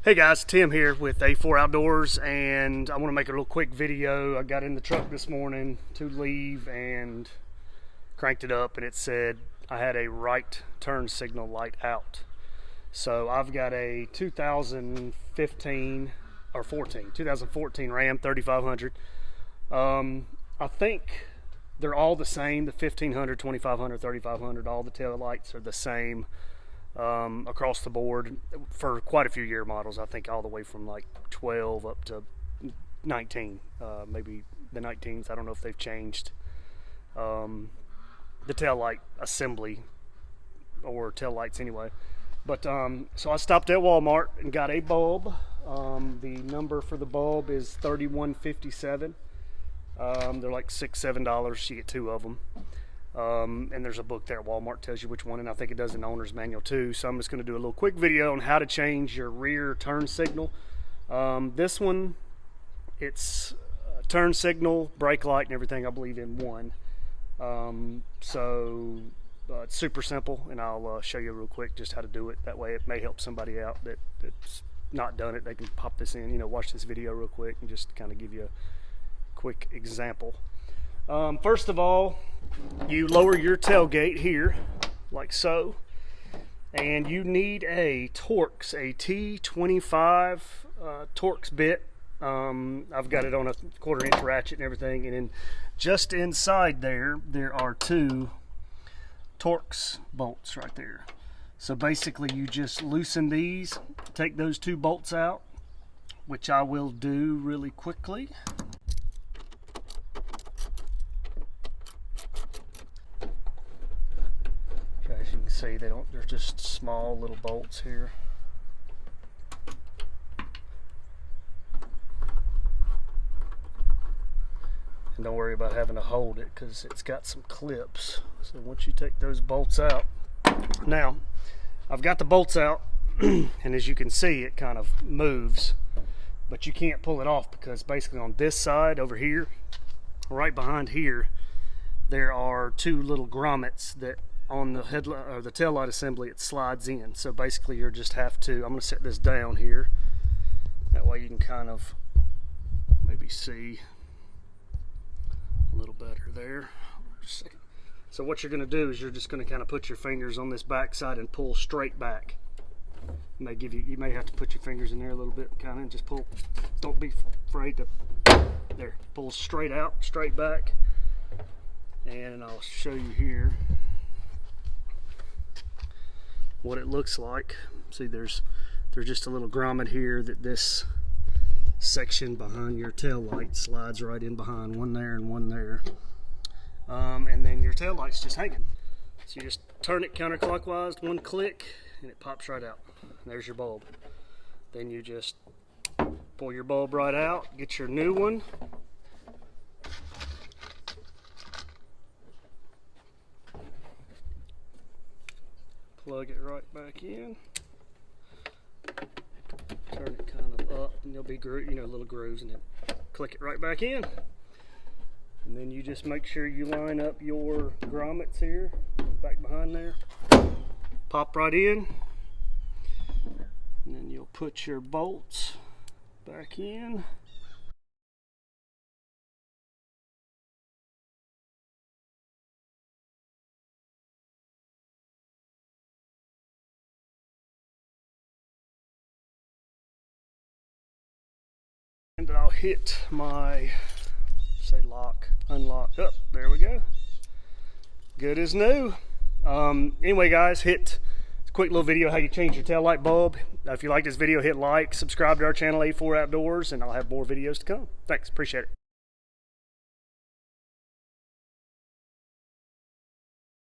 Hey guys, Tim here with A4 Outdoors, and I want to make a real quick video. I got in the truck this morning to leave and cranked it up, and it said I had a right turn signal light out. So I've got a 2014 Ram 3500. I think they're all the same. The 1500, 2500, 3500, all the tail lights are the same across the board for quite a few year models. I think all the way from like 12 up to 19, maybe the 19s. I don't know if they've changed the tail light assembly or tail lights anyway. But so I stopped at Walmart and got a bulb. The number for the bulb is 3157. They're like $6-7. You get two of them. And there's a book there at Walmart tells you which one, and I think it does an owner's manual too. So I'm just going to do a little quick video on how to change your rear turn signal. This one, it's turn signal, brake light, and everything, I believe, in one. It's super simple, and I'll show you real quick just how to do it. That way it may help somebody out that's not done it. They can pop this in, watch this video real quick and just kind of give you a quick example. First of all, you lower your tailgate here like so, and you need a Torx, a T25 Torx bit. I've got it on a 1/4 inch ratchet and everything, and then just inside there are two Torx bolts right there. So basically you just loosen these, take those two bolts out, which I will do really quickly. As you can see, they're just small little bolts here. And don't worry about having to hold it because it's got some clips. So once you take those bolts out, now I've got the bolts out, and as you can see, it kind of moves, but you can't pull it off because basically on this side over here, right behind here, there are two little grommets that on the headlight or the tail light assembly, it slides in. So basically you just have to, I'm going to set this down here, that way you can kind of maybe see a little better there. Just a second. So what you're going to do is you're just going to kind of put your fingers on this back side and pull straight back. It may give you, you may have to put your fingers in there a little bit, kind of just pull. Don't be afraid to, there, pull straight out, straight back. And I'll show you here what it looks like. See, there's just a little grommet here that this section behind your tail light slides right in behind, one there and one there. And then your tail light's just hanging. So you just turn it counterclockwise, one click, and it pops right out. There's your bulb. Then you just pull your bulb right out, get your new one. Plug it right back in. Turn it kind of up, and there'll be little grooves, and then click it right back in. And then you just make sure you line up your grommets here, back behind there. Pop right in, and then you'll put your bolts back in. And I'll hit my, say, lock, unlock. Oh, there we go. Good as new. Anyway, guys, hit a quick little video how you change your tail light bulb. If you like this video, hit like, subscribe to our channel A4 Outdoors, and I'll have more videos to come. Thanks, appreciate it.